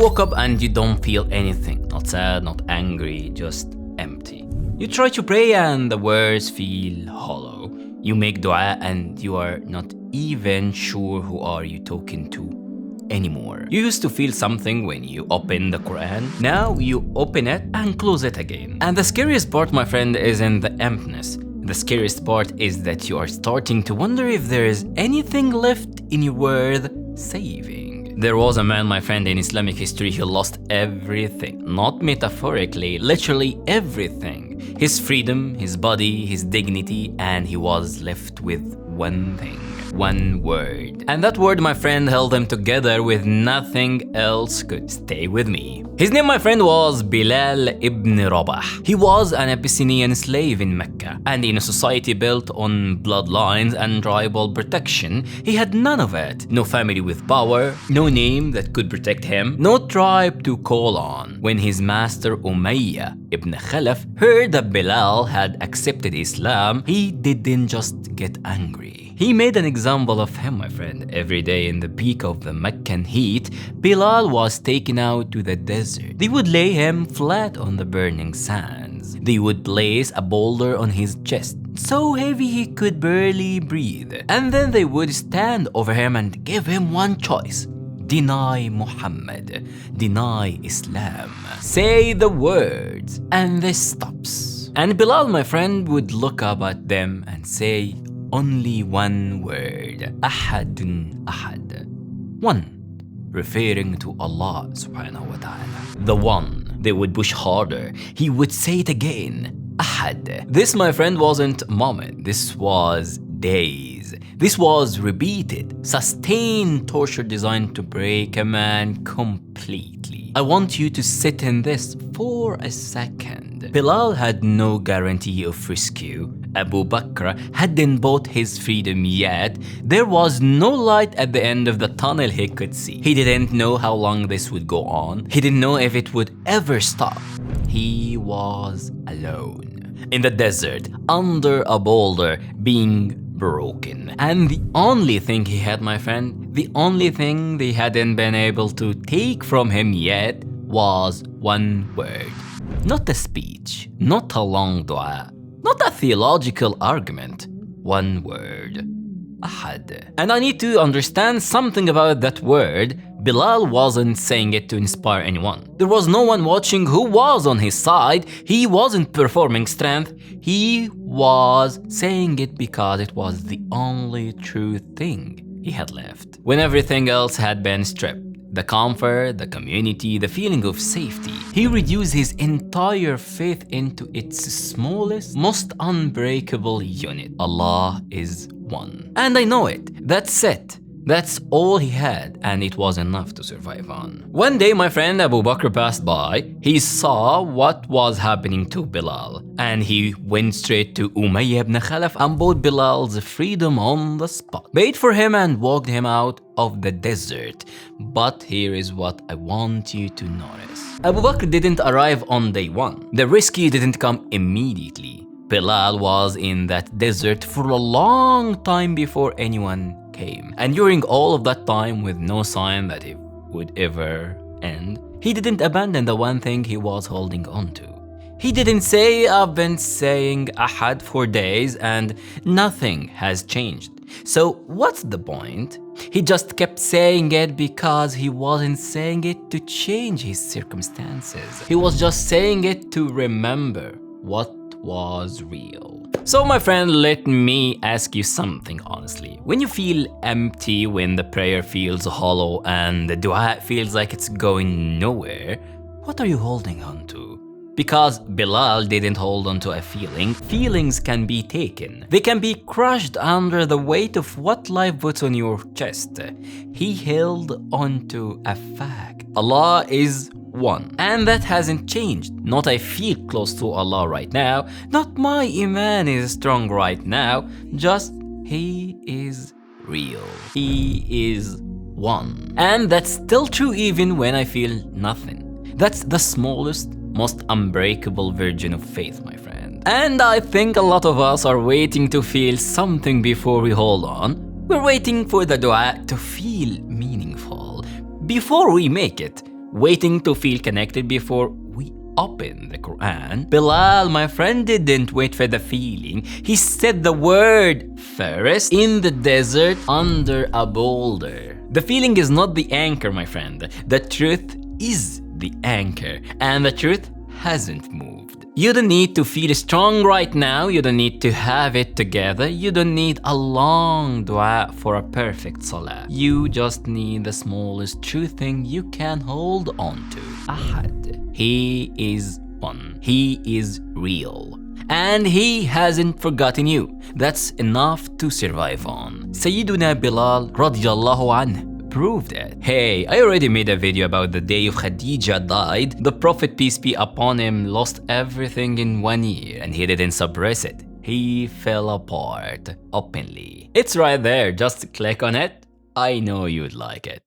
woke up and you don't feel anything. Not sad, not angry, just empty. You try to pray and the words feel hollow. You make dua and you are not even sure who are you talking to anymore. You used to feel something when you open the Quran. Now you open it and close it again. And the scariest part, my friend, isn't the emptiness. The scariest part is that you are starting to wonder if there is anything left in you worth saving. There was a man, my friend, in Islamic history who lost everything. Not metaphorically, literally everything. His freedom, his body, his dignity, and he was left with one thing. One word. And that word, my friend, held them together with nothing else could. Stay with me. His name, my friend, was Bilal ibn Rabah. He was an Abyssinian slave in Mecca, and in a society built on bloodlines and tribal protection, he had none of it. No family with power, no name that could protect him, no tribe to call on. When his master Umayyah ibn Khalaf heard that Bilal had accepted Islam, he didn't just get angry. He made an example of him, my friend. Every day in the peak of the Meccan heat, Bilal was taken out to the desert. They would lay him flat on the burning sands. They would place a boulder on his chest, so heavy he could barely breathe. And then they would stand over him and give him one choice. Deny Muhammad, deny Islam. Say the words, and this stops. And Bilal, my friend, would look up at them and say, only one word, ahadun ahad. One, referring to Allah subhanahu wa ta'ala. The one. They would push harder. He would say it again, ahad. This, my friend, wasn't a moment. This was days. This was repeated, sustained torture designed to break a man completely. I want you to sit in this for a second. Bilal had no guarantee of rescue. Abu Bakr hadn't bought his freedom yet. There was no light at the end of the tunnel he could see. He didn't know how long this would go on. He didn't know if it would ever stop. He was alone in the desert, under a boulder, being broken. And the only thing he had, my friend, the only thing they hadn't been able to take from him yet was one word. Not a speech, not a long dua, not a theological argument. One word. Ahad. And I need to understand something about that word. Bilal wasn't saying it to inspire anyone. There was no one watching who was on his side. He wasn't performing strength. He was saying it because it was the only true thing he had left. When everything else had been stripped, the comfort, the community, the feeling of safety, he reduced his entire faith into its smallest, most unbreakable unit. Allah is one. And I know it. That's it. That's all he had, and it was enough to survive on. One day, my friend Abu Bakr passed by. He saw what was happening to Bilal, and he went straight to Umayyah ibn Khalaf and bought Bilal's freedom on the spot. Paid for him and walked him out of the desert. But here is what I want you to notice. Abu Bakr didn't arrive on day one. The rescue didn't come immediately. Bilal was in that desert for a long time before anyone came. And during all of that time, with no sign that it would ever end, he didn't abandon the one thing he was holding on to. He didn't say, I've been saying ahad for days and nothing has changed. So what's the point? He just kept saying it because he wasn't saying it to change his circumstances. He was just saying it to remember what was real. So my friend, let me ask you something honestly. When you feel empty, when the prayer feels hollow and the dua feels like it's going nowhere, what are you holding on to? Because Bilal didn't hold on to a feeling. Feelings can be taken. They can be crushed under the weight of what life puts on your chest. He held on to a fact. Allah is one. And that hasn't changed. Not I feel close to Allah right now. Not my iman is strong right now. Just He is real. He is one. And that's still true even when I feel nothing. That's the smallest, most unbreakable version of faith, my friend. And I think a lot of us are waiting to feel something before we hold on. We're waiting for the dua to feel meaningful. Before we make it, waiting to feel connected before we open the Quran. Bilal, my friend, didn't wait for the feeling. He said the word first in the desert under a boulder. The feeling is not the anchor, my friend. The truth is the anchor, and the truth hasn't moved. You don't need to feel strong right now. You don't need to have it together. You don't need a long dua for a perfect salah. You just need the smallest true thing you can hold on to. Ahad. He is one. He is real. And he hasn't forgotten you. That's enough to survive on. Sayyiduna Bilal radiyallahu anhu proved it. Hey, I already made a video about the day of Khadija died. The Prophet, peace be upon him, lost everything in 1 year and he didn't suppress it. He fell apart openly. It's right there, just click on it. I know you'd like it.